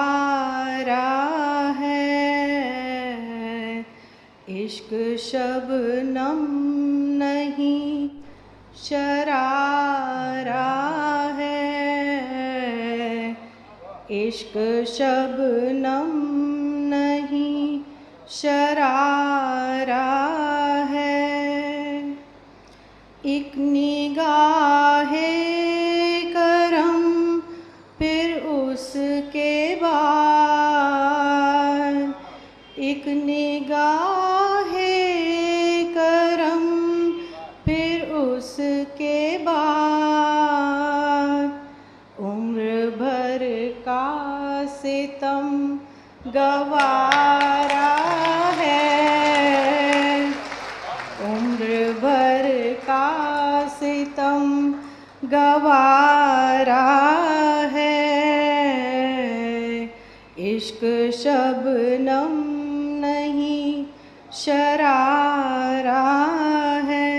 आवारा है, इश्क शबनम नहीं शरारा है, इश्क शबनम नहीं शरारा है। एक निगाहे करम फिर उसके बाद, एक निगाहे करम फिर उसके बाद, उम्र भर का सितम गवारा है, उम्र भर का सितम गवारा है, इश्क शबनम नहीं शरारा है।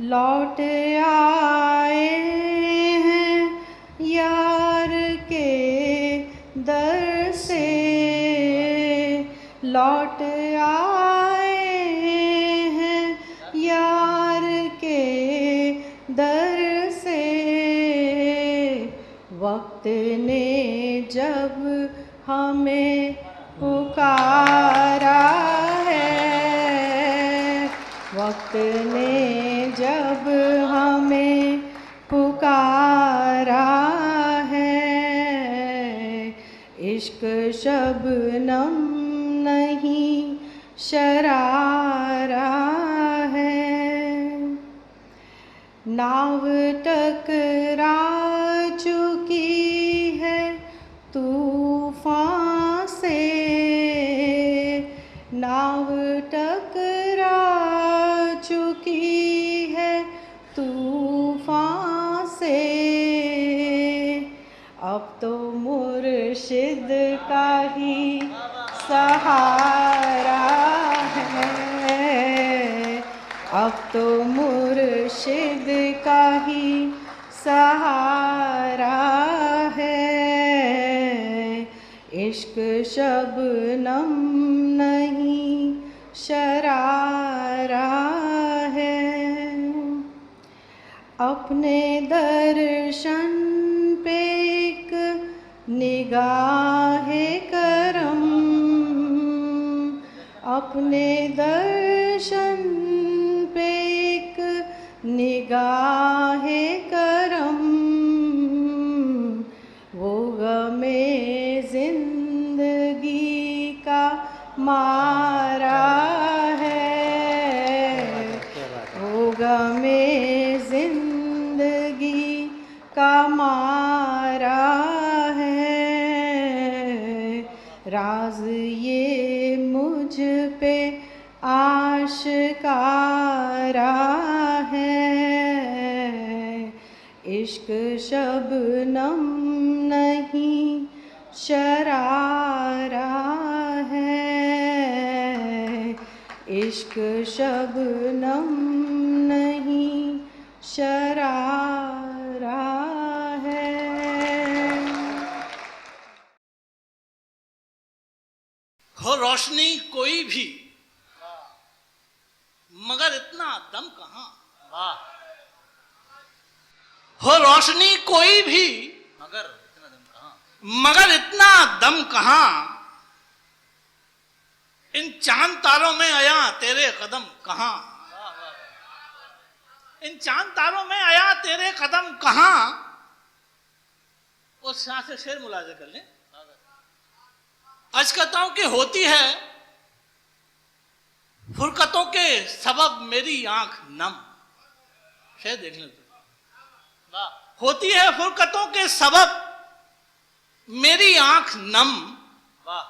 लौट आए हैं यार के दर से, लौट आए हैं यार के दर से, वक्त ने जब हमें पुकारा है, वक्त ने जब हमें पुकारा है, इश्क शबनम नहीं शरारा है। नाव टकरा चुकी है तूफान से, नाव टकरा चुकी है तूफान से, अब तो मुर्शिद का ही सहारा है, अब तो मुर्शिद का ही सहारा है, इश्क शबनम नहीं शरारा है। अपने दर्शन पे एक निगाहे करम, अपने दर्शन पे एक निगाहे करम, वो गमे जिंदगी का मारा है, वो गमे जिंदगी का मारा है, राज ये मुझ पे आशकारा है, इश्क शबनम नहीं शरारा है, इश्क शबनम नहीं शरारा है। हो रोशनी कोई भी मगर इतना दम कहाँ, वाह, हो रोशनी कोई भी मगर इतना दम कहाँ, मगर इतना दम कहाँ, इन चांद तारों में आया तेरे कदम कहाँ, वाह वाह, इन चांद तारों में आया तेरे कदम कहाँ। और यहाँ से शेर मुलाजा कर लें। अजकताओं की होती है फुरकतों के सबब मेरी आंख नम, शेर देख लें तो, वाह, होती है फुरकतों के सबब मेरी आंख नम, वाह,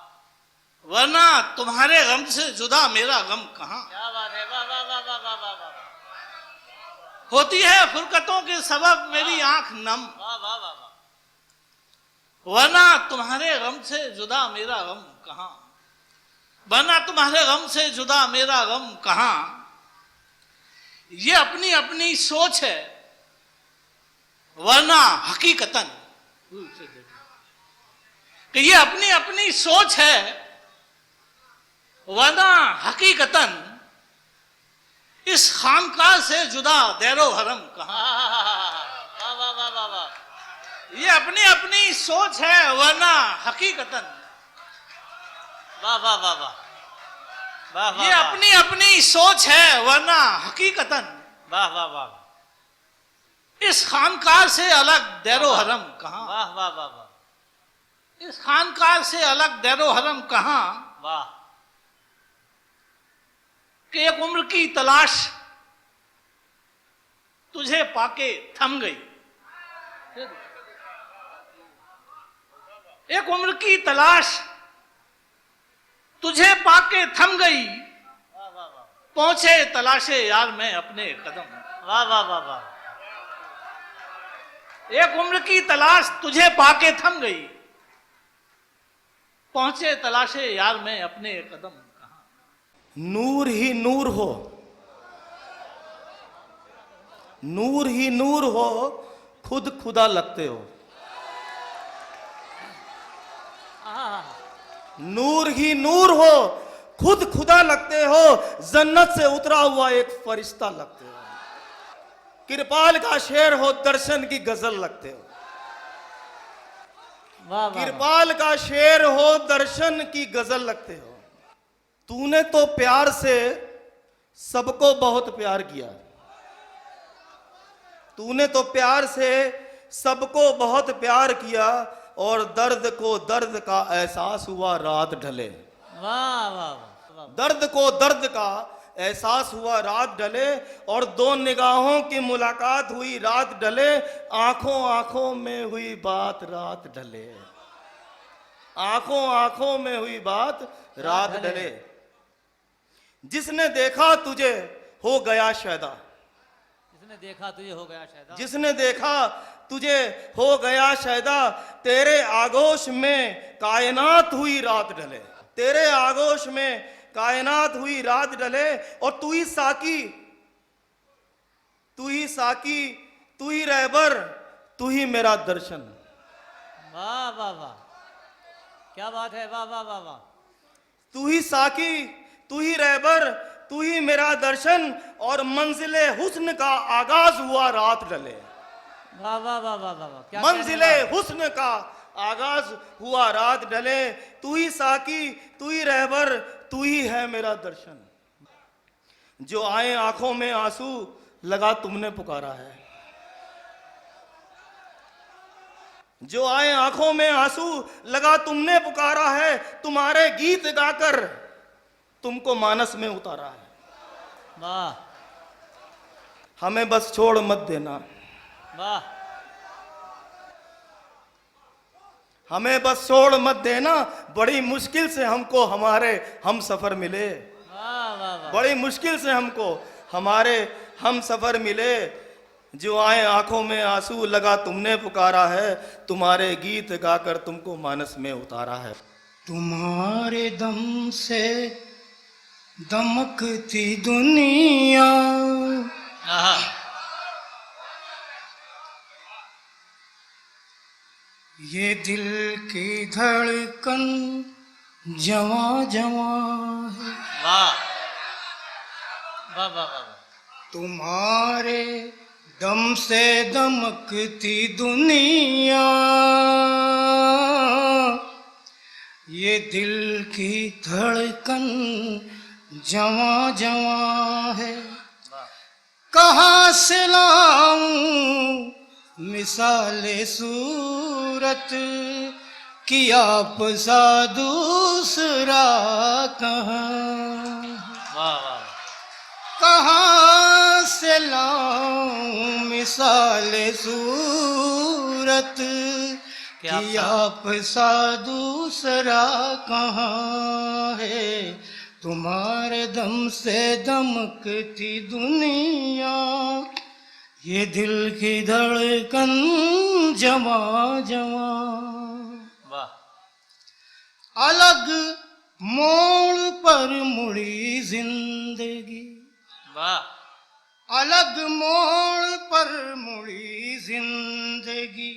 वरना तुम्हारे गम से जुदा मेरा गम कहाँ। क्या बात है, वाह वाह वाह वाह वाह वाह वाह, होती है फुरकतों के सबब मेरी आंख नम, वाह वाह वाह वाह, वरना तुम्हारे गम से जुदा मेरा गम कहाँ, वरना तुम्हारे गम से जुदा मेरा गम कहाँ। ये अपनी अपनी सोच है वरना हकीकतन कि ये अपनी अपनी सोच है, वरना हकीकतन इस खानकाह से जुदा दैरो हरम कहाँ। वाह वाह वाह वाह वाह ये अपनी अपनी सोच है, वरना हकीकतन वाह वाह वाह वाह वाह वाह ये अपनी अपनी सोच है, वरना हकीकतन वाह वाह वाह इस खानकाह से अलग दैरो हरम कहाँ। वाह वाह वाह वाह इस खानकाह से अलग दैरो हरम कहाँ वाह कि एक उम्र की तलाश तुझे पाके थम गई। एक उम्र की तलाश तुझे पाके थम गई, वाह वाह वाह पहुंचे तलाशे यार मैं अपने कदम। वाह वाह वाह वाह एक उम्र की तलाश तुझे पाके थम गई, पहुंचे तलाशे यार मैं अपने कदम। नूर ही नूर हो, नूर ही नूर हो, खुद खुदा लगते हो। नूर ही नूर हो, खुद खुदा लगते हो, जन्नत से उतरा हुआ एक फरिश्ता लगते हो। कृपाल का शेर हो, दर्शन की गजल लगते हो। वाह वाह कृपाल का शेर हो, दर्शन की गजल लगते हो। तूने तो प्यार से सबको बहुत प्यार किया, तूने तो प्यार से सबको बहुत प्यार किया, और दर्द को दर्द का एहसास हुआ रात ढले। वाह वाह वाह दर्द को दर्द का एहसास हुआ रात ढले, और दो निगाहों की मुलाकात हुई रात ढले, आंखों आंखों में हुई बात रात ढले, आंखों आंखों में हुई बात रात ढले। जिसने देखा तुझे हो गया शैदा, जिसने देखा तुझे हो गया शायद। जिसने देखा तुझे हो गया शैदा, तेरे आगोश में कायनात हुई रात ढले, तेरे आगोश में कायनात हुई रात ढले। और तू ही साकी, तू ही साकी, तू ही रहबर, तू ही मेरा दर्शन। वाह वाह वाह क्या बात है। वाह वाह वाह वाह तू ही साकी, तू ही रहबर, तू ही मेरा दर्शन, और मंजिले हुस्न का आगाज हुआ रात ढले। वाह वाह वाह वाह वाह वाह क्या मंजिले हुस्न का आगाज हुआ रात ढले। तू ही साकी, तू ही रहबर, तू ही है मेरा दर्शन। जो आए आंखों में आंसू, लगा तुमने पुकारा है। जो आए आंखों में आंसू, लगा तुमने पुकारा है। तुम्हारे गीत गाकर तुमको मानस में उतारा है। वाह हमें बस छोड़ मत देना, वाह हमें बस छोड़ मत देना, बड़ी मुश्किल से हमको हमारे हम सफर मिले। वाह वाह वाह बड़ी मुश्किल से हमको हमारे हम सफर मिले। जो आए आंखों में आंसू, लगा तुमने पुकारा है। तुम्हारे गीत गाकर तुमको मानस में उतारा है। तुम्हारे दम से दमकती दुनिया, आहा ये दिल की धड़कन जवा जवा है। वाह वाह वाह वाह तुम्हारे दम से दमकती दुनिया, ये दिल की धड़कन जवा जवा है। कहाँ से लाऊं मिसाले सूरत कि आप सा दूसरा कहाँ। वाह वाह कहाँ से लाऊं मिसाले सूरत कि आप सा दूसरा कहाँ है। तुम्हारे दम से दमकती दुनिया, ये दिल की धड़कन जमा जमा। वाह अलग मोड़ पर मुड़ी जिंदगी, वाह अलग मोड़ पर मुड़ी जिंदगी,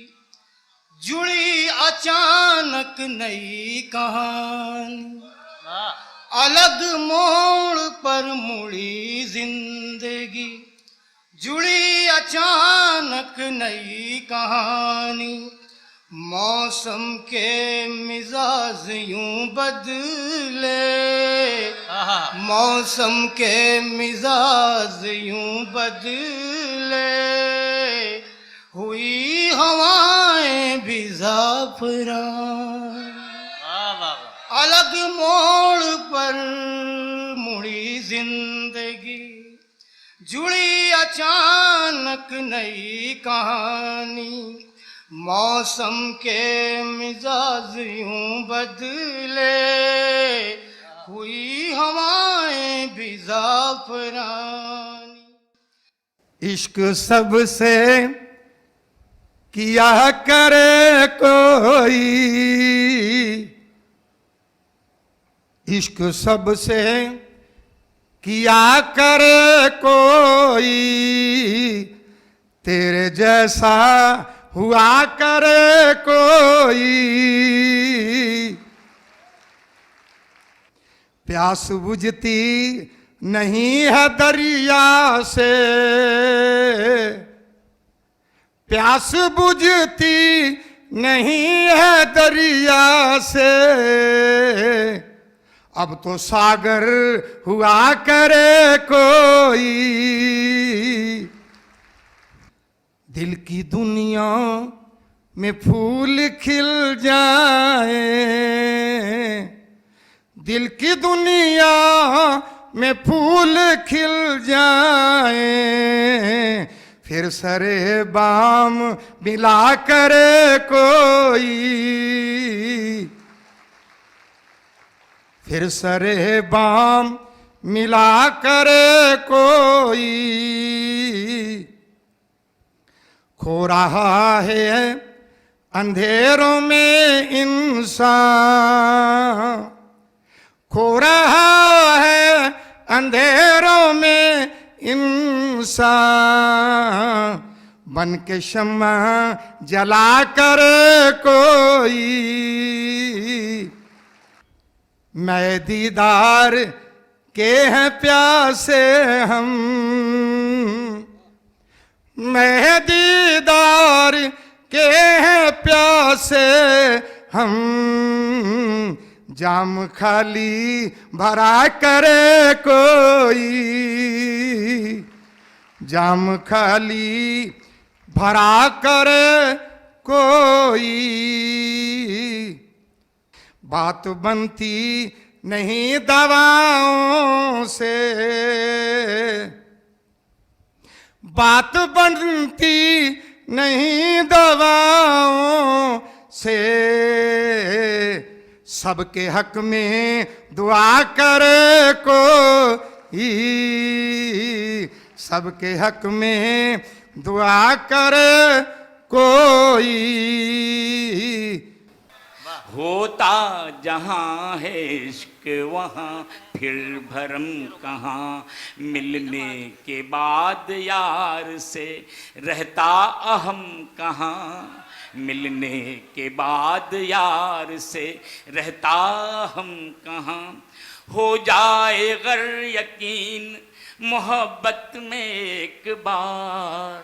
जुड़ी अचानक अचानक नई कहानी, वाह अलग मोड़ पर मुड़ी जिंदगी, जुड़ी अचानक नई कहानी। मौसम के मिजाज यूं बदले, आहा मौसम के मिजाज यूं बदले, हुई हवाएं भी ज़ाफ़रान। वाह वाह वाह अलग मोड़ पर मुड़ी जिंदगी, जुड़ी अचानक नई कहानी। मौसम के मिजाज यूं बदले, हुई हवाएं भी ज़ाफ़रानी। इश्क सबसे किया करे कोई, इश्क सबसे किया करे कोई, तेरे जैसा हुआ करे कोई। प्यास बुझती नहीं है दरिया से, प्यास बुझती नहीं है दरिया से, अब तो सागर हुआ करे कोई। दिल की दुनिया में फूल खिल जाए, दिल की दुनिया में फूल खिल जाए, फिर सरे बाम मिला करे कोई, फिर सरे बाम मिला करे कोई। खो रहा है अंधेरों में इंसान, खो रहा है अंधेरों में इंसान, बन के शम्मा जला कर कोई। मैं दीदार के हैं प्यासे हम, मैं दीदार के हैं प्यासे हम, जाम खाली भरा करे कोई, जाम खाली भरा करे कोई। बात बनती नहीं दवाओं से, बात बनती नहीं दवाओं से, सबके हक में दुआ करे कोई, सबके हक में दुआ करे कोई। होता जहाँ है इश्क वहाँ फिर भरम कहाँ, मिलने के बाद यार से रहता अहम कहाँ, मिलने के बाद यार से रहता हम कहाँ। हो जाए गर यकीन मोहब्बत में एक बार,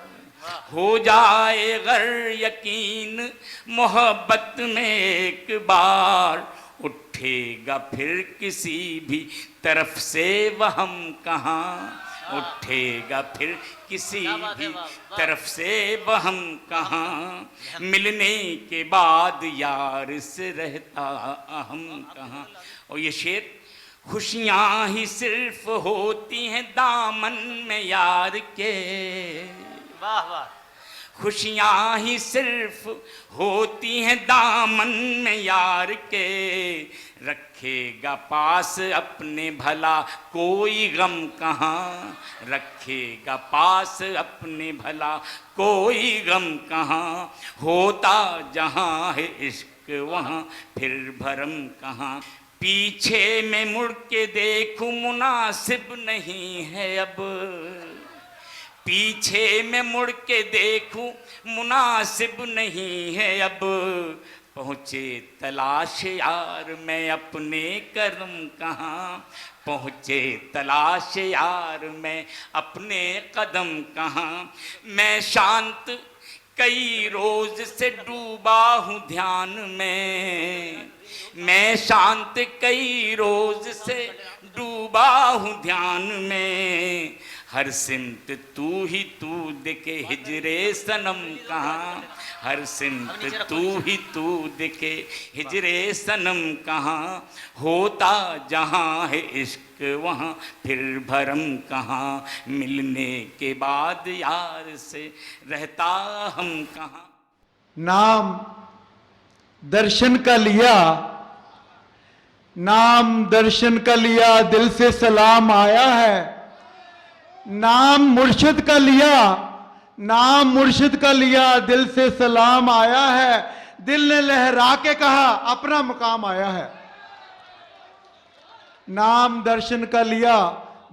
हो जाए गर यकीन मोहब्बत में एक बार, उठेगा फिर किसी भी तरफ से वहम कहाँ, उठेगा फिर किसी भी तरफ से वहम कहाँ, मिलने के बाद यार से रहता अहम कहाँ। और ये शेर, खुशियाँ ही सिर्फ होती हैं दामन में यार के, वाह वाह खुशियाँ ही सिर्फ होती हैं दामन में यार के, रखेगा पास अपने भला कोई गम कहाँ, रखेगा पास अपने भला कोई गम कहाँ। होता जहाँ है इश्क वहाँ फिर भरम कहाँ, पीछे में मुड़ के देखूं मुनासिब नहीं है अब, पीछे में मुड़ के देखूं मुनासिब नहीं है अब, पहुँचे तलाश यार मैं अपने कर्म कहाँ, पहुँचे तलाश यार मैं अपने कदम कहाँ। मैं शांत कई रोज से डूबा हूँ ध्यान में, मैं शांत कई रोज से डूबा हूँ ध्यान में। हर सिमत तू ही तू दिखे हिजरे सनम कहाँ, हर सिमत तू ही तू दिखे हिजरे सनम कहाँ। होता जहाँ है इश्क वहाँ फिर भरम कहाँ, मिलने के बाद यार से रहता हम कहाँ। नाम दर्शन का लिया, नाम दर्शन का लिया, दिल से सलाम आया है। नाम मुर्शिद का लिया, नाम मुर्शिद का लिया, दिल से सलाम आया है। दिल ने लहरा के कहा अपना मुकाम आया है। नाम दर्शन का लिया,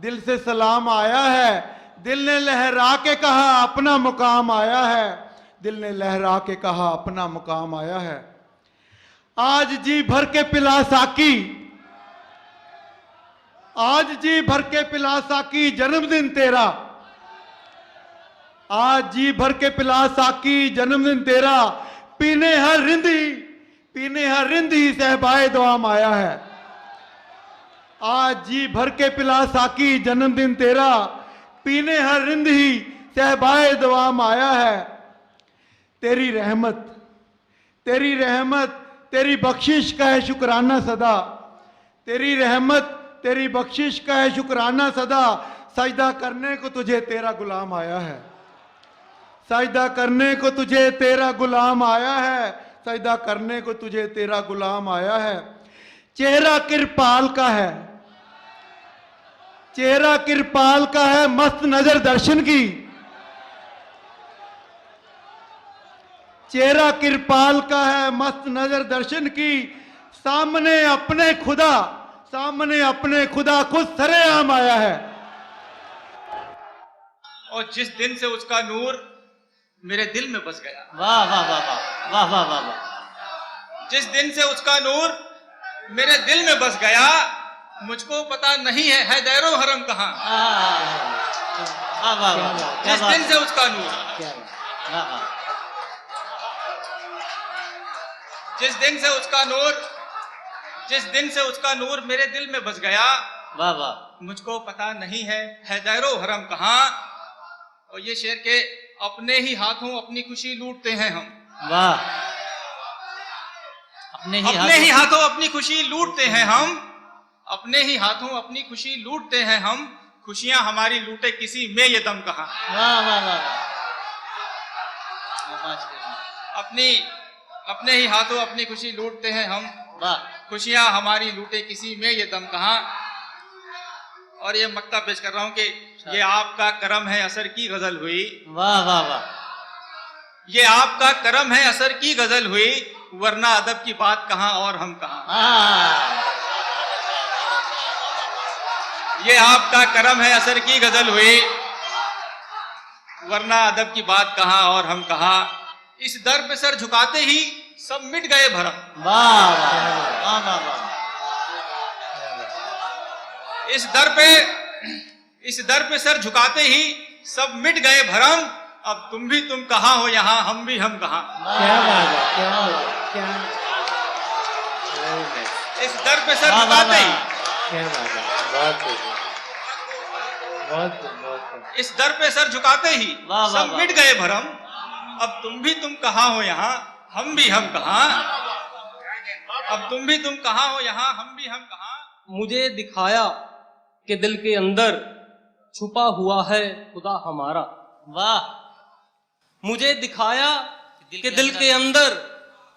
दिल से सलाम आया है। दिल ने लहरा के कहा अपना मुकाम आया है, दिल ने लहरा के कहा अपना मुकाम आया है। आज जी भर के पिला साकी, आज जी भर के पिला साकी, जन्मदिन तेरा। आज जी भर के पिला साकी, जन्मदिन तेरा। पीने हर रिंदी, पीने हर रिंदी, सहबाए दुआम आया है। आज जी भर के पिला साकी, जन्मदिन तेरा। पीने हर रिंदी, सहबाए दुआम आया है। तेरी रहमत, तेरी रहमत, तेरी बख्शिश का है शुक्राना सदा। तेरी रहमत, तेरी बख्शिश का है शुक्राना सदा। सजदा करने को तुझे तेरा गुलाम आया है, सजदा करने को तुझे तेरा गुलाम आया है, सजदा करने को तुझे तेरा गुलाम आया है। चेहरा किरपाल का है, चेहरा किरपाल का है, मस्त नजर दर्शन की। चेहरा किरपाल का है, मस्त नजर दर्शन की। सामने अपने खुदा, सामने अपने खुदा खुद सरेआम आया है। और जिस दिन से उसका नूर मेरे दिल में बस गया, वाह वाह वाह वाह वाह वाह वाह वाह। जिस दिन से उसका नूर मेरे दिल में बस गया, मुझको पता नहीं है दैरो हरम कहाँ। वाह वाह वाह, जिस दिन से उसका नूर, वाह वाह, जिस दिन से उसका नूर, जिस दिन से उसका नूर मेरे दिल में बस गया, वाह वाह। मुझको पता नहीं है दैरो हरम कहाँ। और ये शेर के अपने ही हाथों अपनी खुशी लूटते हैं हम, वाह। अपने ही हाथों अपनी खुशी लूटते हैं हम, अपने ही हाथों अपनी खुशी लूटते हैं हम। खुशियां हमारी लूटे किसी में ये दम कहाँ। वाह वाह वाह। अपने ही हाथों अपनी खुशी लूटते हैं हम, वाह। खुशियां हमारी लूटे किसी में ये दम कहाँ। और ये मक्ता पेश कर रहा हूं कि ये आपका करम है असर की गजल हुई। वाह वाह वाह। ये आपका करम है असर की गजल हुई, वरना अदब की बात कहाँ और हम कहाँ। ये आपका करम है असर की गजल हुई, वरना अदब की बात कहाँ और हम कहाँ। इस दर पे सर झुकाते ही सब मिट गए भरम। वाह वाह वाह वाह। इस दर पे सर झुकाते ही सब मिट गए भरम। अब तुम भी तुम कहाँ हो यहाँ, हम भी हम कहाँ। क्या बात है, क्या इस दर पे सर झुकाते ही, इस दर पे सर झुकाते ही सब मिट गए भरम। अब तुम भी तुम कहाँ हो यहाँ, हम भी हम कहाँ। अब तुम भी तुम कहाँ हो यहाँ, हम भी हम कहाँ। मुझे दिखाया कि दिल के अंदर छुपा हुआ है खुदा हमारा। वाह। मुझे दिखाया कि दिल के अंदर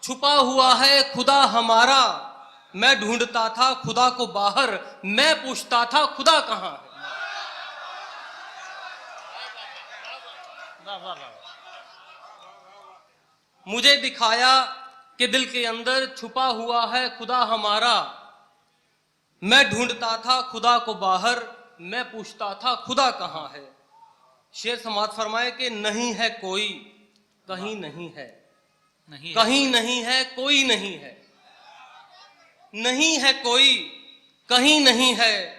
छुपा हुआ है खुदा हमारा। मैं ढूंढता था खुदा को बाहर, मैं पूछता था खुदा कहाँ है। वाह वाह वाह। मुझे दिखाया कि दिल के अंदर छुपा हुआ है खुदा हमारा। मैं ढूंढता था खुदा को बाहर, मैं पूछता था खुदा कहाँ है। शेर समाज फरमाए कि नहीं है कोई, कहीं नहीं है, कहीं नहीं है कोई नहीं है, नहीं है कोई कहीं नहीं है,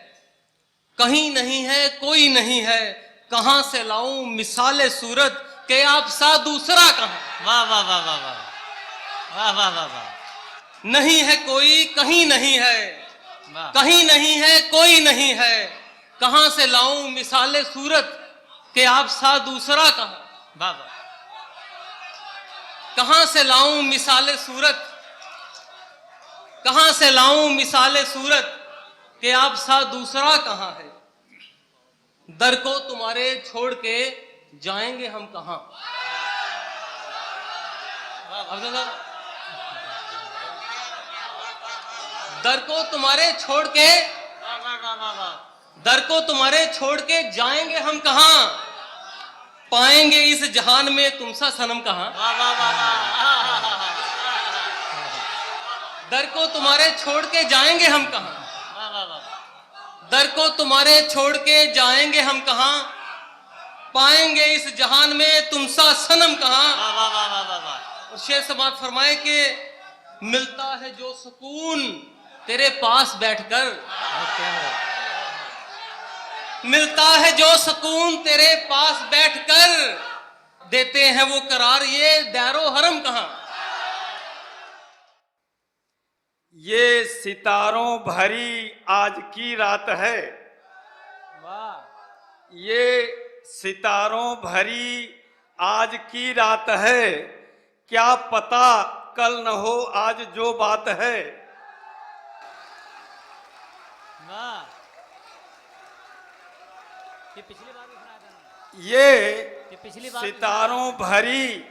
कहीं नहीं है कोई नहीं है, कहां से लाऊं मिसाले सूरत के आप सा दूसरा कहां। वाह वाह वाह वाह वाह वाह वाह वाह वाह। नहीं है कोई कहीं नहीं है, वाह। कहीं नहीं है कोई नहीं है, कहां से लाऊं मिसाले सूरत के आप सा दूसरा कहां। वाह वाह। कहां से लाऊं मिसाले सूरत, कहां से लाऊं मिसाले सूरत के आप सा दूसरा कहां है। दर को तुम्हारे छोड़ के जाएंगे हम कहां। दर को तुम्हारे छोड़ के, दर को तुम्हारे छोड़ के जाएंगे हम कहां, पाएंगे इस जहान में तुम सा सनम कहां। दर को तुम्हारे छोड़ के जाएंगे हम कहां, दर को तुम्हारे छोड़ के जाएंगे हम कहां, पाएंगे इस जहान में तुम सा सनम कहां। और शेर समाज फरमाए कि मिलता है जो सुकून तेरे पास बैठकर, मिलता है जो सुकून तेरे पास बैठकर, देते हैं वो करार ये दैरो हरम कहां। ये सितारों भरी आज की रात है, ये सितारों भरी आज की रात है, क्या पता कल न हो आज जो बात है। वाह। ये पिछली बार भी सुनाया था ना? ये पिछली बार सितारों भरी,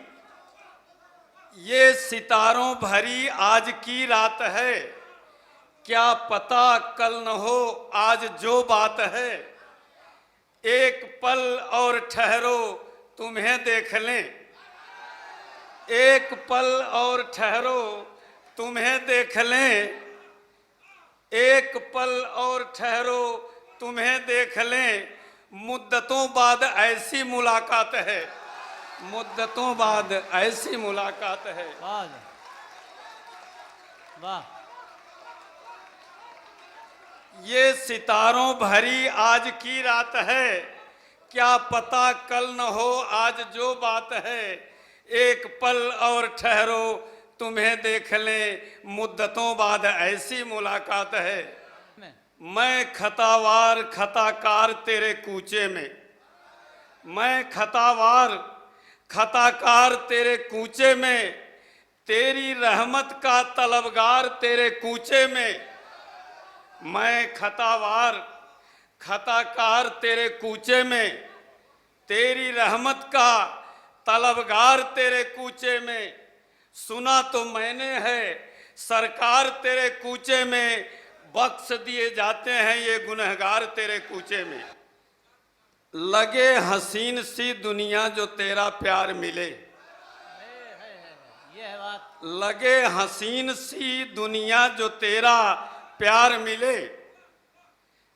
ये सितारों भरी आज की रात है, क्या पता कल न हो आज जो बात है। एक पल और ठहरो तुम्हें देख लें, एक पल और ठहरो तुम्हें देख लें, एक पल और ठहरो तुम्हें देख लें, मुद्दतों बाद ऐसी मुलाकात है, मुद्दतों बाद ऐसी मुलाकात है। वाह वाह। ये सितारों भरी आज की रात है, क्या पता कल न हो आज जो बात है। एक पल और ठहरो तुम्हें देख लें, मुद्दतों बाद ऐसी मुलाकात है। मैं खतावार खताकार तेरे कूचे में, मैं खतावार खताकार तेरे कूचे में, तेरी रहमत का तलबगार तेरे कूचे में। मैं खतावार खताकार तेरे कूचे में, तेरी रहमत का तलबगार तेरे कूचे में। सुना तो मैंने है सरकार तेरे कूचे में, बख्श दिए जाते हैं ये गुनहगार तेरे कूचे में। लगे हसीन सी दुनिया जो तेरा प्यार मिले, ये है बात। लगे हसीन सी दुनिया जो तेरा प्यार मिले,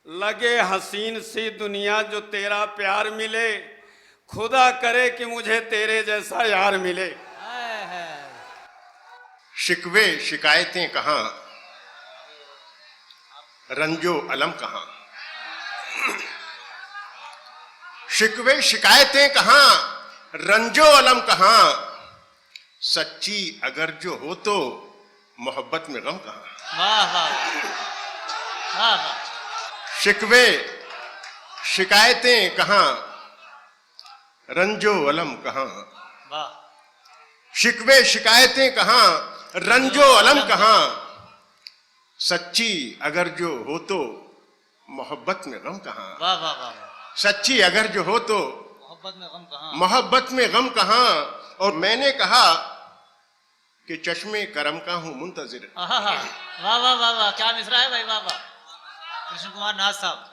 लगे हसीन सी दुनिया जो तेरा प्यार मिले, खुदा करे कि मुझे तेरे जैसा यार मिले। शिकवे शिकायतें कहाँ, रंजो अलम कहाँ। शिकवे शिकायतें कहाँ, रंजो अलम कहाँ। सच्ची अगर जो हो तो मोहब्बत में गम कहाँ। वाह वाह वाह वाह। शिकवे शिकायतें कहाँ, रंजो अलम कहाँ। वाह। शिकवे शिकायतें कहाँ, रंजो अलम कहाँ। सच्ची अगर जो हो तो मोहब्बत में गम कहाँ। वाह वाह वाह। सच्ची अगर जो हो तो मोहब्बत में गम कहाँ, मोहब्बत में गम कहाँ। और मैंने कहा कि चश्मे करम का हूं मुंतजिर। वाह वाह वाह वाह। क्या मिसरा है भाई, वाह वाह। कृष्ण कुमार नाथ साहब।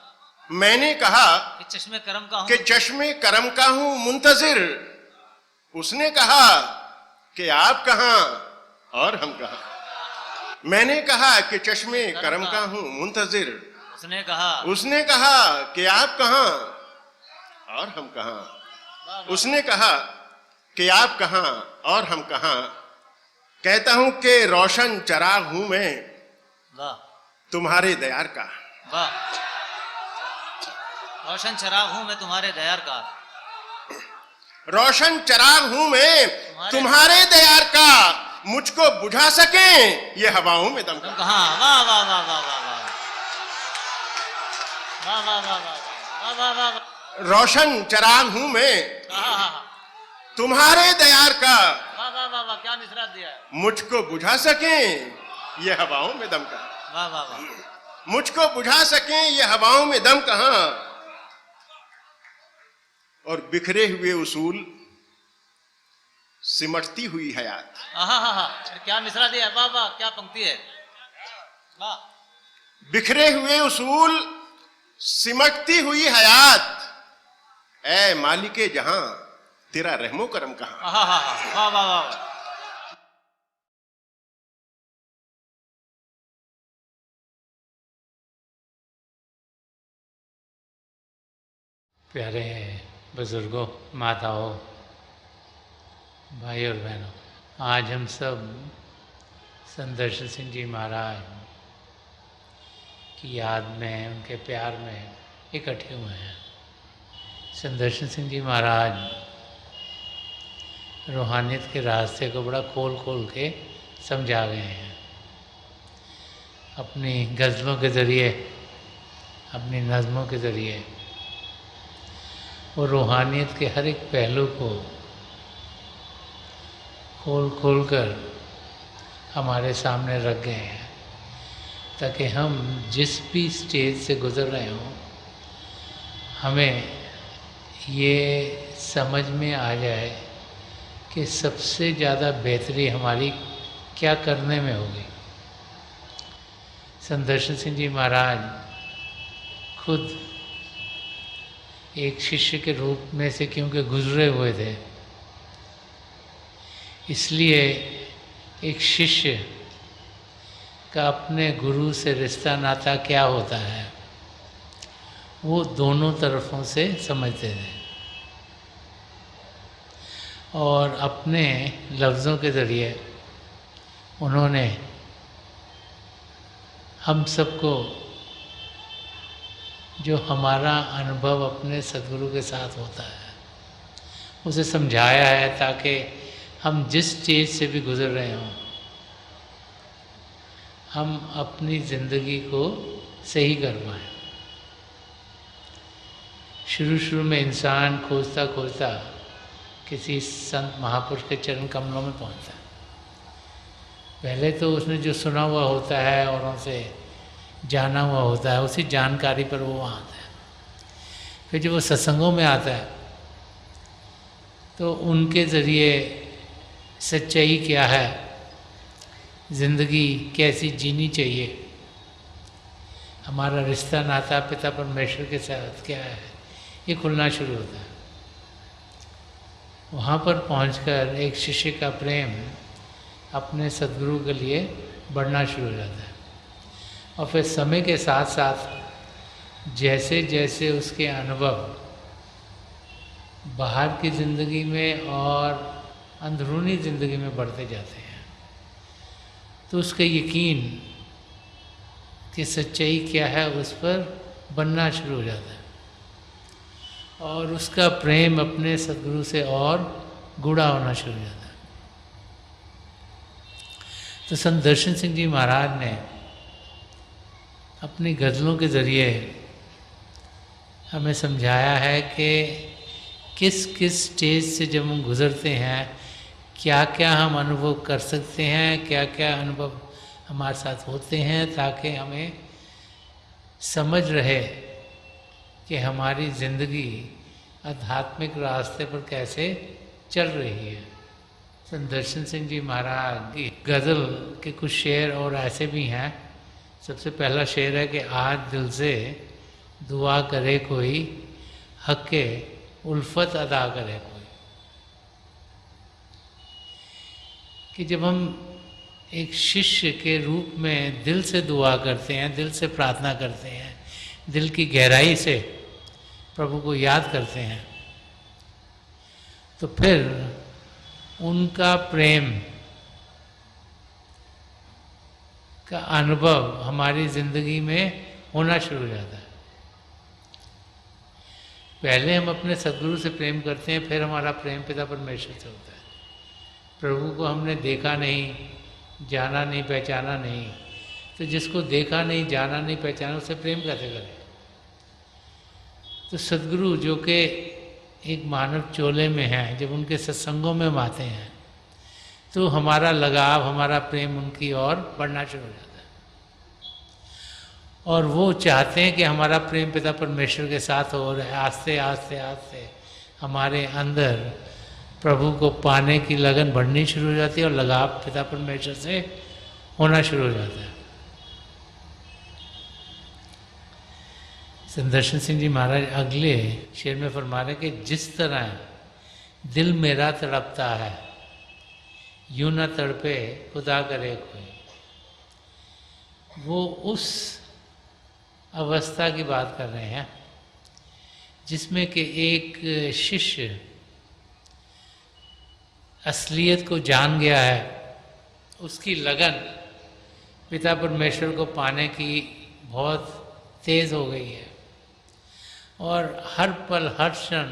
मैंने कहा कि चश्मे करम का हूं, कि चश्मे करम का हूं मुंतजिर। उसने कहा कि आप कहां और हम कहां। मैंने कहा कि चश्मे करम का हूं मुंतजिर। उसने कहा कि आप कहां और हम कहां। उसने कहा कि आप कहां और हम कहां। कहता हूं कि रोशन चराग हूं मैं वाह तुम्हारे दयार का। वाह। रोशन चराग हूं मैं तुम्हारे दयार का। रोशन चराग हूं मैं तुम्हारे दयार का, मुझको बुझा सके ये हवाओं में दम का। कहाँ? वाह वाह वाह वाह वाह वाह वाह वाह वाह वाह वाह वाह वाह। रोशन चराग हूं मैं तुम्हारे दयार का, वाह वाह वाह वाह, क्या मिसरा दिया है। मुझको बुझा सके ये हवाओं में दम का। वाह वाह वाह। मुझको बुझा सके ये हवाओं में दम कहां, और बिखरे हुए उसूल सिमटती हुई हयात। क्या मिसरा दिया है। वाह वाह, क्या पंक्ति है। वाह। बिखरे हुए उसूल सिमटती हुई हयात, ऐ मालिके जहां तेरा रहमो करम कहां। वाह वाह वाह। प्यारे बुजुर्गों, माताओं, भाई और बहनों, आज हम सब संदर्शन सिंह जी महाराज की याद में, उनके प्यार में इकट्ठे हुए हैं। संदर्शन सिंह जी महाराज रूहानियत के रास्ते को बड़ा खोल खोल के समझा गए हैं। अपनी गज़लों के ज़रिए, अपनी नज़मों के ज़रिए वो रूहानियत के हर एक पहलू को खोल खोल कर हमारे सामने रख गए हैं, ताकि हम जिस भी स्टेज से गुज़र रहे हों, हमें ये समझ में आ जाए कि सबसे ज़्यादा बेहतरी हमारी क्या करने में होगी। संदर्शन सिंह जी महाराज खुद एक शिष्य के रूप में से क्योंकि गुजरे हुए थे, इसलिए एक शिष्य का अपने गुरु से रिश्ता नाता क्या होता है वो दोनों तरफों से समझते थे, और अपने लफ्ज़ों के ज़रिए उन्होंने हम सबको जो हमारा अनुभव अपने सद्गुरु के साथ होता है उसे समझाया है, ताकि हम जिस स्टेज से भी गुज़र रहे हों, हम अपनी ज़िंदगी को सही कर पाएँ। शुरू में इंसान खोजता खोजता किसी संत महापुरुष के चरण कमलों में पहुंचता है। पहले तो उसने जो सुना हुआ होता है और उनसे जाना हुआ होता है, उसी जानकारी पर वो आता है। फिर जब वो सत्संगों में आता है तो उनके ज़रिए सच्चाई क्या है, ज़िंदगी कैसी जीनी चाहिए, हमारा रिश्ता नाता पिता परमेश्वर के साथ क्या है, ये खुलना शुरू होता है। वहाँ पर पहुंचकर एक शिष्य का प्रेम अपने सद्गुरु के लिए बढ़ना शुरू हो जाता है, और फिर समय के साथ साथ जैसे जैसे उसके अनुभव बाहर की ज़िंदगी में और अंदरूनी ज़िंदगी में बढ़ते जाते हैं, तो उसका यकीन कि सच्चाई क्या है उस पर बनना शुरू हो जाता है, और उसका प्रेम अपने सद्गुरु से और गूढ़ा होना शुरू हो जाता है। तो संत दर्शन सिंह जी महाराज ने अपनी गज़लों के ज़रिए हमें समझाया है कि किस किस स्टेज से जब हम गुज़रते हैं क्या क्या हम अनुभव कर सकते हैं, क्या क्या अनुभव हमारे साथ होते हैं, ताकि हमें समझ रहे कि हमारी ज़िंदगी आध्यात्मिक रास्ते पर कैसे चल रही है। संत दर्शन सिंह जी महाराज की गज़ल के कुछ शेर और ऐसे भी हैं। सबसे पहला शेर है कि आज दिल से दुआ करे कोई, हक़ के उल्फत अदा करे कोई। कि जब हम एक शिष्य के रूप में दिल से दुआ करते हैं, दिल से प्रार्थना करते हैं, दिल की गहराई से प्रभु को याद करते हैं, तो फिर उनका प्रेम का अनुभव हमारी जिंदगी में होना शुरू हो जाता है। पहले हम अपने सदगुरु से प्रेम करते हैं, फिर हमारा प्रेम पिता परमेश्वर से होता है। प्रभु को हमने देखा नहीं, जाना नहीं, पहचाना नहीं, तो जिसको देखा नहीं, जाना नहीं, पहचाना, उससे प्रेम कैसे करें? तो सदगुरु जो कि एक मानव चोले में हैं, जब उनके सत्संगों में हम आते हैं तो हमारा लगाव, हमारा प्रेम उनकी ओर बढ़ना शुरू हो जाता है। और वो चाहते हैं कि हमारा प्रेम पिता परमेश्वर के साथ हो रहा है। आस्ते आस्ते आस्ते हमारे अंदर प्रभु को पाने की लगन बढ़नी शुरू हो जाती है और लगाव पिता परमेश्वर से होना शुरू हो जाता है। संदर्शन सिंह जी महाराज अगले शेर में फरमा रहे कि जिस तरह दिल मेरा तड़पता है, यूं न तड़पे खुदा करे कोई। वो उस अवस्था की बात कर रहे हैं जिसमें कि एक शिष्य असलियत को जान गया है, उसकी लगन पिता परमेश्वर को पाने की बहुत तेज हो गई है और हर पल हर क्षण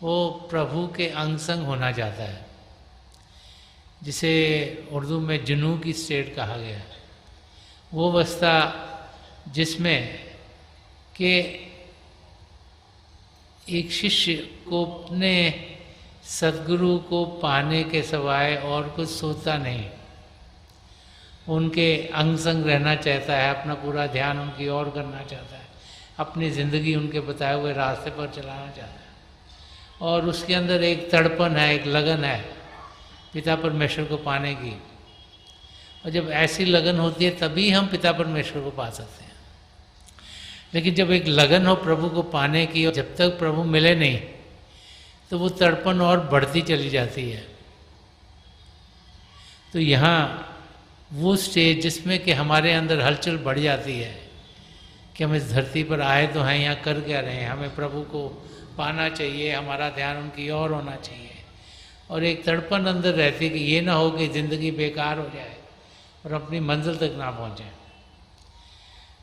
वो प्रभु के अंग संग होना चाहता है, जिसे उर्दू में जुनू की स्टेट कहा गया है। वो अवस्था जिसमें कि एक शिष्य को अपने सद्गुरु को पाने के सिवाय और कुछ सोचता नहीं, उनके अंग संग रहना चाहता है, अपना पूरा ध्यान उनकी ओर करना चाहता है, अपनी ज़िंदगी उनके बताए हुए रास्ते पर चलाना चाहता है। और उसके अंदर एक तड़पन है, एक लगन है पिता परमेश्वर को पाने की। और जब ऐसी लगन होती है तभी हम पिता परमेश्वर को पा सकते हैं। लेकिन जब एक लगन हो प्रभु को पाने की और जब तक प्रभु मिले नहीं तो वो तड़पन और बढ़ती चली जाती है। तो यहाँ वो स्टेज जिसमें कि हमारे अंदर हलचल बढ़ जाती है कि हम इस धरती पर आए तो हैं, यहाँ कर क्या रहे हैं, हमें प्रभु को पाना चाहिए, हमारा ध्यान उनकी ओर होना चाहिए। और एक तड़पन अंदर रहती है कि ये ना हो कि ज़िंदगी बेकार हो जाए और अपनी मंजिल तक ना पहुँचे।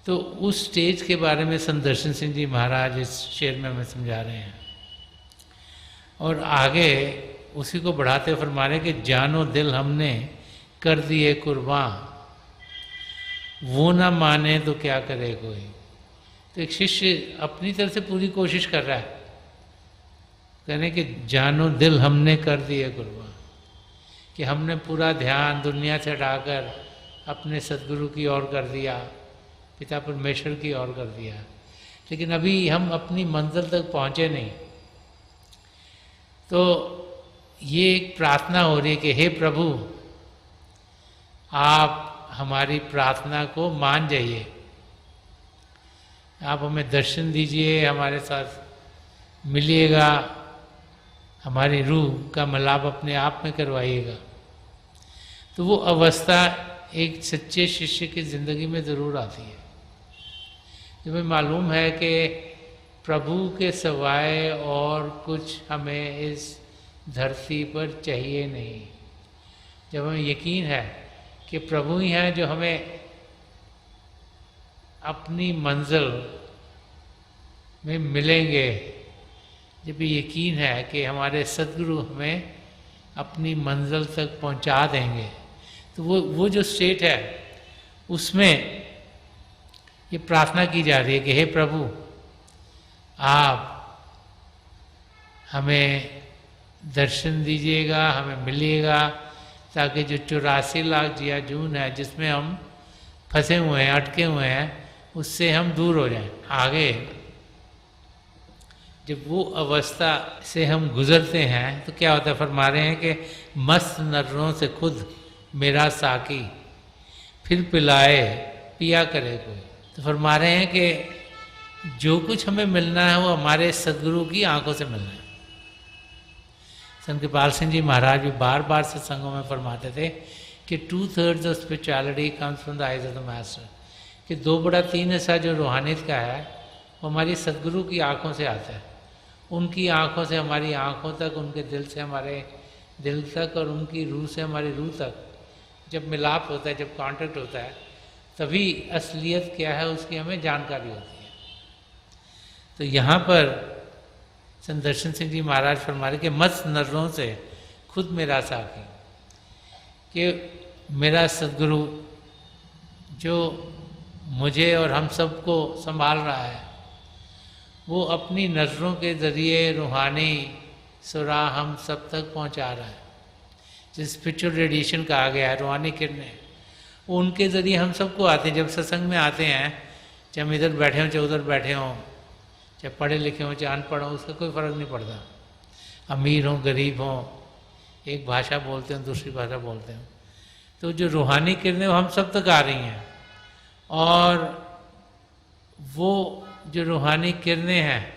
तो उस स्टेज के बारे में संदर्शन सिंह जी महाराज इस शेर में हमें समझा रहे हैं। और आगे उसी को बढ़ाते फरमा रहे कि जानो दिल हमने कर दिए कुर्बान, वो ना माने तो क्या करे कोई। तो एक शिष्य अपनी तरफ से पूरी कोशिश कर रहा है, कहने कि जानो दिल हमने कर दिए कुर्बान, कि हमने पूरा ध्यान दुनिया से हटाकर अपने सद्गुरु की ओर कर दिया, पिता परमेश्वर की ओर कर दिया, लेकिन अभी हम अपनी मंजिल तक पहुँचे नहीं। तो ये एक प्रार्थना हो रही है कि हे प्रभु, आप हमारी प्रार्थना को मान जाइए, आप हमें दर्शन दीजिए, हमारे साथ मिलिएगा, हमारी रूह का मिलाप अपने आप में करवाइएगा। तो वो अवस्था एक सच्चे शिष्य की ज़िंदगी में ज़रूर आती है, जब हमें मालूम है कि प्रभु के सिवाय और कुछ हमें इस धरती पर चाहिए नहीं। जब हमें यकीन है कि प्रभु ही हैं जो हमें अपनी मंजिल में मिलेंगे, जब ये यकीन है कि हमारे सद्गुरु हमें अपनी मंजिल तक पहुंचा देंगे, तो वो जो स्टेट है उसमें ये प्रार्थना की जा रही है कि हे प्रभु, आप हमें दर्शन दीजिएगा, हमें मिलिएगा, ताकि जो 84 लाख जिया जून है जिसमें हम फंसे हुए हैं, अटके हुए हैं, उससे हम दूर हो जाएं। आगे जब वो अवस्था से हम गुजरते हैं तो क्या होता है, फरमा रहे हैं कि मस्त नजरों से खुद मेरा साकी फिर पिलाए पिया करे कोई। तो फरमा रहे हैं कि जो कुछ हमें मिलना है वो हमारे सद्गुरु की आंखों से मिलना है। संत कृपाल सिंह जी महाराज भी बार बार सत्संगों में फरमाते थे कि 2/3 of spirituality comes from the eyes of the master, कि 2/3 हिस्सा जो रूहानियत का है वो हमारी सद्गुरु की आंखों से आता है। उनकी आंखों से हमारी आंखों तक, उनके दिल से हमारे दिल तक और उनकी रूह से हमारी रूह तक जब मिलाप होता है, जब कांटेक्ट होता है, तभी असलियत क्या है उसकी हमें जानकारी होती है। तो यहाँ पर संत दर्शन सिंह जी महाराज फरमा रहे कि मस्त नजरों से खुद मेरा साकी, कि मेरा सदगुरु जो मुझे और हम सबको संभाल रहा है, वो अपनी नज़रों के ज़रिए रूहानी सुरा हम सब तक पहुंचा रहा है। जिस स्पिरिचुअल रेडिएशन कहा गया है, रूहानी किरणें, वो उनके ज़रिए हम सबको आते हैं। जब सत्संग में आते हैं, चाहे हम इधर बैठे हों, चाहे उधर बैठे हों, चाहे पढ़े लिखे हों, चाहे अनपढ़ हों, उसका कोई फ़र्क नहीं पड़ता। अमीर हों, गरीब हों, एक भाषा बोलते हैं, दूसरी भाषा बोलते हैं, तो जो रूहानी किरणें वो हम सब तक आ रही हैं। और वो जो रूहानी किरणें हैं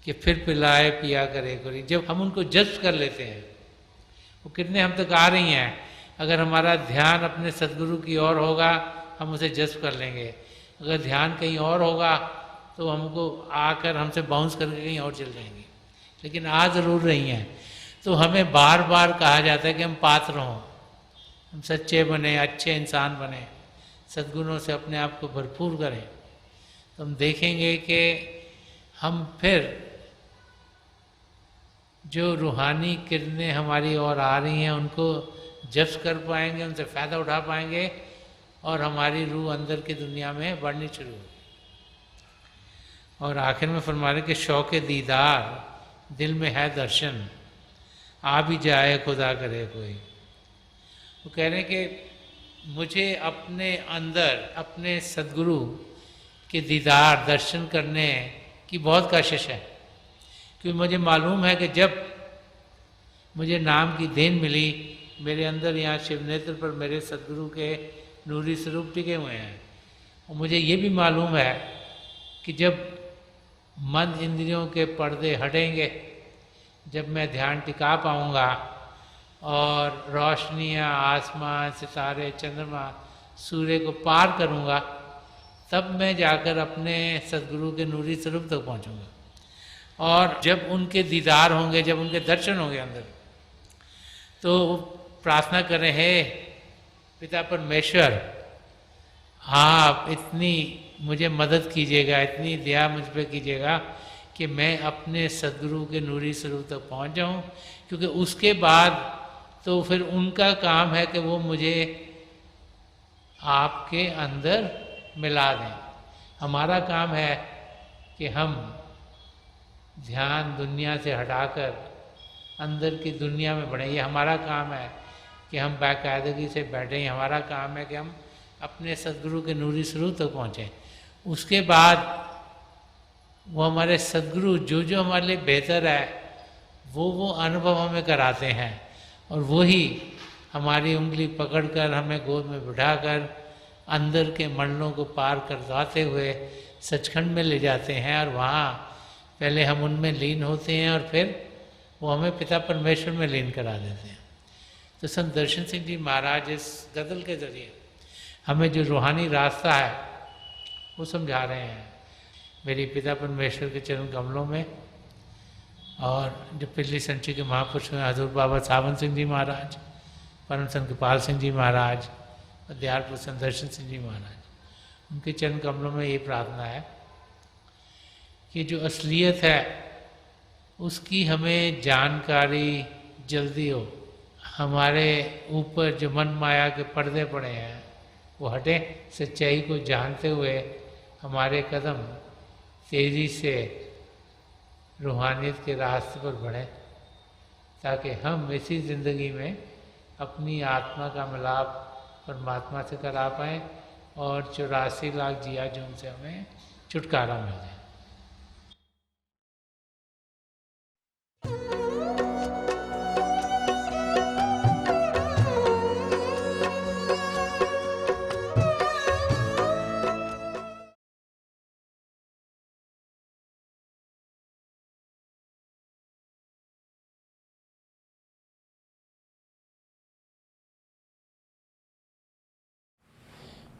कि फिर पिलाए पिया करे कोई, जब हम उनको जज्ब कर लेते हैं, वो किरणें हम तक आ रही हैं। अगर हमारा ध्यान अपने सदगुरु की ओर होगा, हम उसे जज्ब कर लेंगे। अगर ध्यान कहीं और होगा तो हमको आकर हमसे बाउंस करके कहीं और चल जाएंगे, लेकिन आ ज़रूर रही हैं। तो हमें बार बार कहा जाता है कि हम पात्र हों, हम सच्चे बने, अच्छे इंसान बने, सद्गुणों से अपने आप को भरपूर करें। तो हम देखेंगे कि हम फिर जो रूहानी किरणें हमारी ओर आ रही हैं उनको जब्त कर पाएंगे, उनसे फ़ायदा उठा पाएंगे, और हमारी रूह अंदर की दुनिया में बढ़नी शुरू होगी। और आखिर में फरमा रहे कि शौक़ दीदार दिल में है दर्शन, आ भी जाए खुदा करे कोई। वो कह रहे हैं कि मुझे अपने अंदर अपने सद्गुरु के दीदार दर्शन करने की बहुत कोशिश है, क्योंकि मुझे मालूम है कि जब मुझे नाम की देन मिली, मेरे अंदर यहाँ शिव नेत्र पर मेरे सद्गुरु के नूरी स्वरूप टिके हुए हैं। और मुझे ये भी मालूम है कि जब मन इंद्रियों के पर्दे हटेंगे, जब मैं ध्यान टिका पाऊँगा और रोशनियाँ, आसमान, सितारे, चंद्रमा, सूर्य को पार करूँगा, तब मैं जाकर अपने सद्गुरु के नूरी स्वरूप तक पहुँचूँगा। और जब उनके दीदार होंगे, जब उनके दर्शन होंगे अंदर, तो प्रार्थना करें, हे पिता परमेश्वर, आप इतनी मुझे मदद कीजिएगा, इतनी दया मुझ पर कीजिएगा कि मैं अपने सद्गुरु के नूरी स्वरूप तक पहुँच जाऊँ, क्योंकि उसके बाद तो फिर उनका काम है कि वो मुझे आपके अंदर मिला दें। हमारा काम है कि हम ध्यान दुनिया से हटाकर अंदर की दुनिया में बढ़ें। ये हमारा काम है कि हम बाकायदगी से बैठें। हमारा काम है कि हम अपने सद्गुरु के नूरी स्वरूप तक पहुँचें। उसके बाद वो हमारे सद्गुरु जो जो हमारे लिए बेहतर है वो अनुभव हमें कराते हैं, और वही हमारी उंगली पकड़कर हमें गोद में बिठाकर अंदर के मंडलों को पार करवाते हुए सचखंड में ले जाते हैं। और वहाँ पहले हम उनमें लीन होते हैं और फिर वो हमें पिता परमेश्वर में लीन करा देते हैं। तो संत दर्शन सिंह जी महाराज इस गज़ल के ज़रिए हमें जो रूहानी रास्ता है वो समझा रहे हैं। मेरी पिता परमेश्वर के चरण कमलों में, और जो पिछली संचि के महापुरुष हैं हजूर बाबा सावन सिंह जी महाराज, परम संत कृपाल सिंह जी महाराज, अध्यात्म संत दर्शन सिंह जी महाराज, उनके चरण कमलों में ये प्रार्थना है कि जो असलियत है उसकी हमें जानकारी जल्दी हो। हमारे ऊपर जो मन माया के पर्दे पड़े हैं वो हटे, सच्चाई को जानते हुए हमारे कदम तेज़ी से रूहानियत के रास्ते पर बढ़ें, ताकि हम इसी ज़िंदगी में अपनी आत्मा का मिलाप परमात्मा से करा पाएँ और 84 लाख जिया जो उनसे हमें छुटकारा मिल जाए।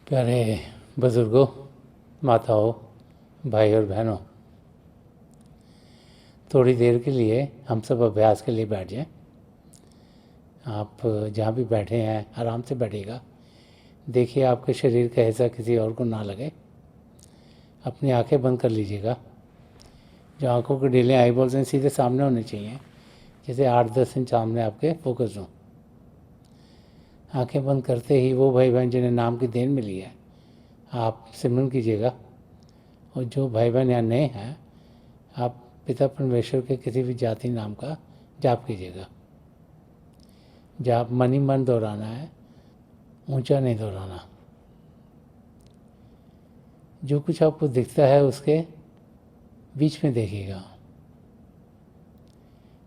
प्यारे बुजुर्गों, माताओं, भाई और बहनों, थोड़ी देर के लिए हम सब अभ्यास के लिए बैठ जाएं। आप जहाँ भी बैठे हैं आराम से बैठिएगा। देखिए आपके शरीर का हिस्सा किसी और को ना लगे। अपनी आंखें बंद कर लीजिएगा। जो आंखों के ढीले आईबॉल्स हैं सीधे सामने होने चाहिए, जैसे 8-10 इंच सामने आपके फोकस हों। आंखें बंद करते ही वो भाई बहन जिन्हें नाम की देन मिली है आप सिमरन कीजिएगा। और जो भाई बहन यहाँ नए हैं आप पिता परमेश्वर के किसी भी जाति नाम का जाप कीजिएगा। जाप मन ही मन दोहराना है, ऊंचा नहीं दोहराना। जो कुछ आपको दिखता है उसके बीच में देखिएगा।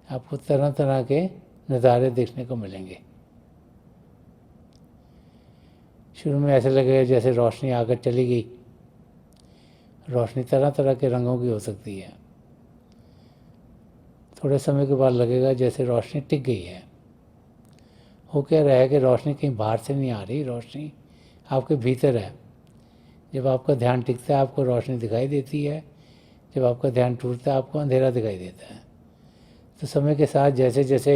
आपको तरह तरह के नज़ारे देखने को मिलेंगे। शुरू में ऐसे लगेगा जैसे रोशनी आकर चली गई। रोशनी तरह तरह के रंगों की हो सकती है। थोड़े समय के बाद लगेगा जैसे रोशनी टिक गई है। हो क्या रहा है कि रोशनी कहीं बाहर से नहीं आ रही, रोशनी आपके भीतर है। जब आपका ध्यान टिकता है आपको रोशनी दिखाई देती है, जब आपका ध्यान टूटता है आपको अंधेरा दिखाई देता है। तो समय के साथ जैसे जैसे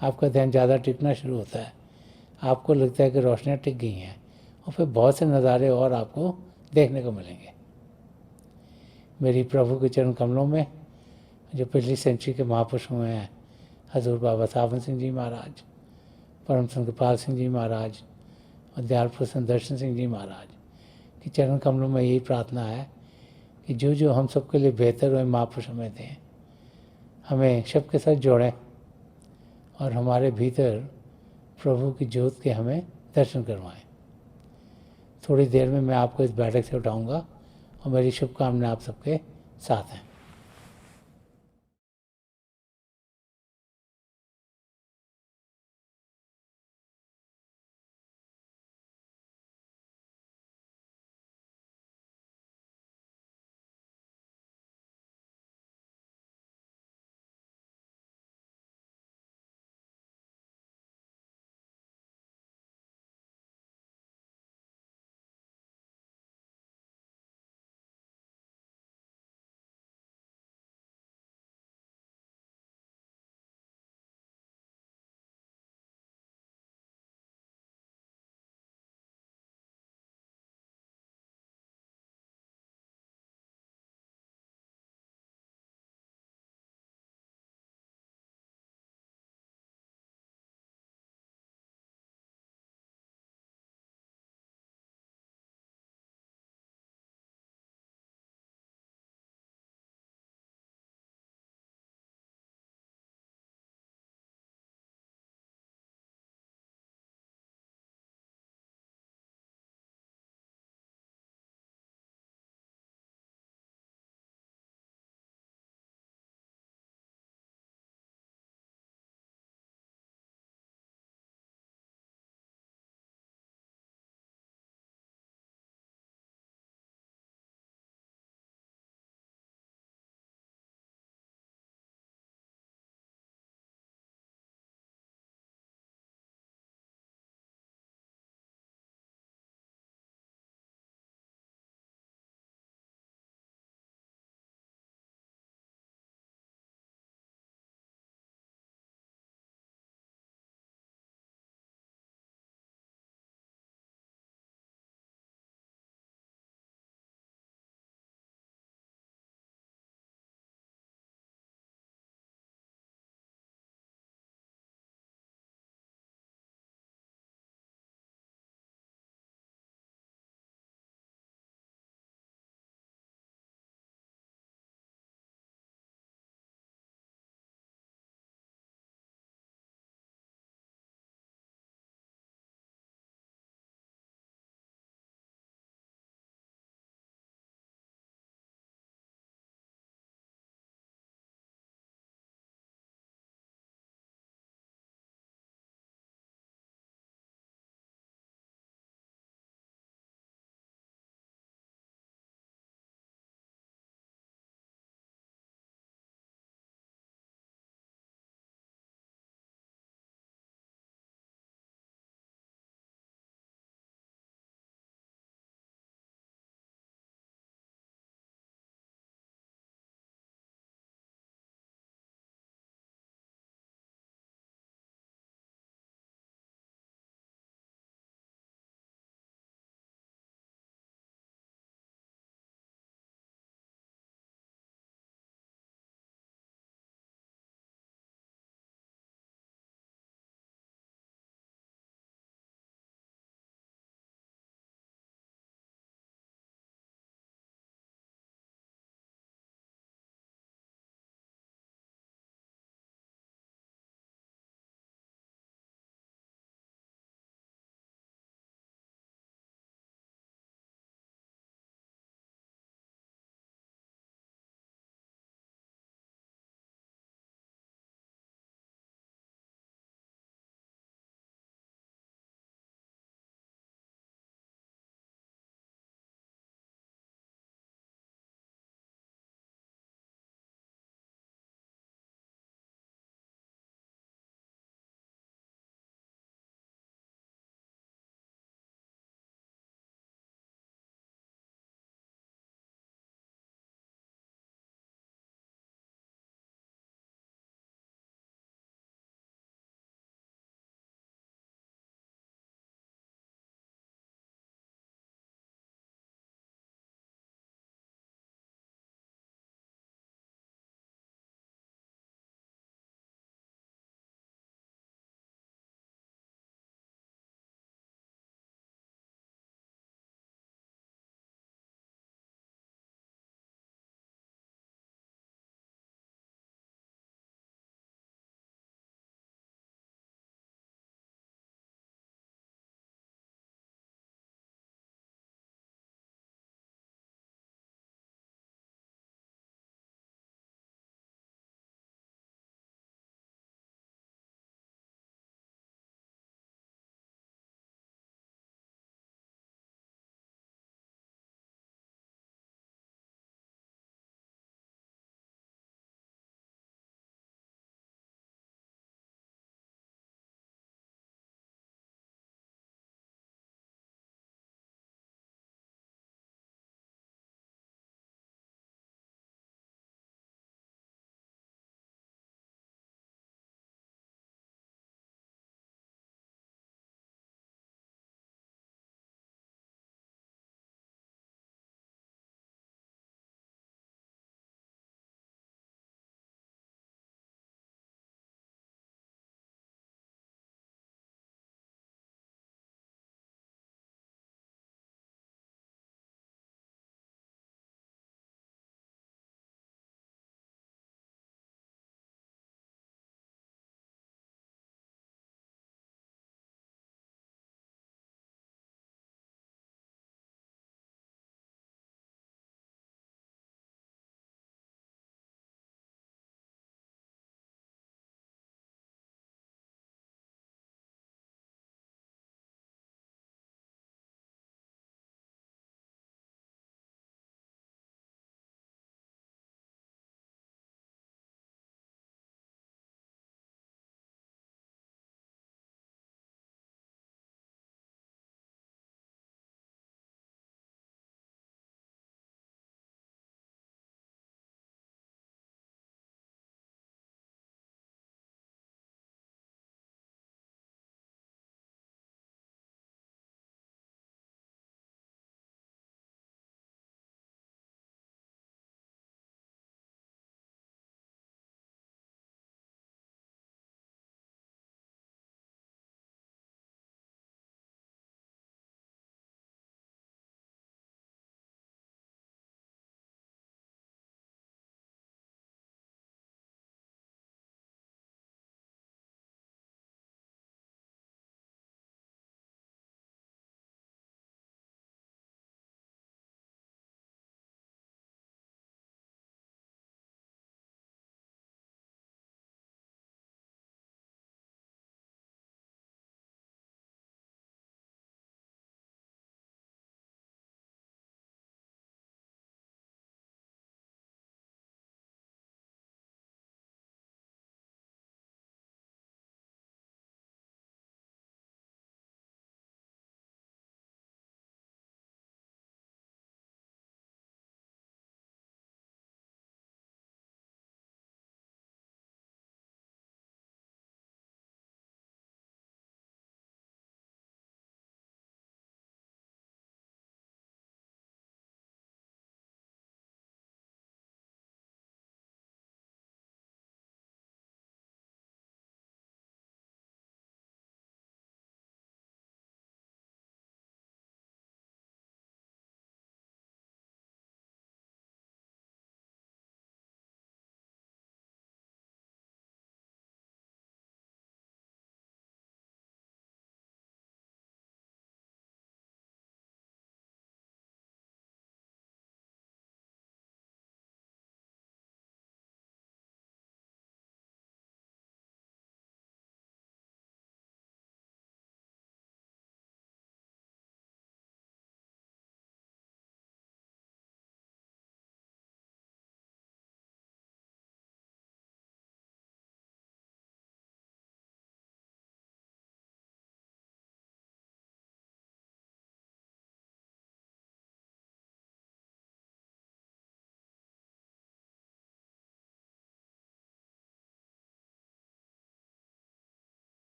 आपका ध्यान ज़्यादा टिकना शुरू होता है आपको लगता है कि रोशनियाँ टिक गई हैं, और फिर बहुत से नज़ारे और आपको देखने को मिलेंगे। मेरी प्रभु के चरण कमलों में जो पिछली सेंचुरी के महापुरुष हुए हैं, हजूर बाबा सावन सिंह जी महाराज, परम संत कृपाल सिंह जी महाराज और दयाल प्रसन्न दर्शन सिंह जी महाराज के चरण कमलों में यही प्रार्थना है कि जो जो हम सबके लिए बेहतर हुए महापुरुष हमें दें, हमें सबके साथ जोड़ें और हमारे भीतर प्रभु की ज्योत के हमें दर्शन करवाएं। थोड़ी देर में मैं आपको इस बैठक से उठाऊंगा और मेरी शुभकामनाएं आप सबके साथ हैं।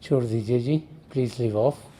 छोड़ दीजिए जी, प्लीज़ लीव ऑफ।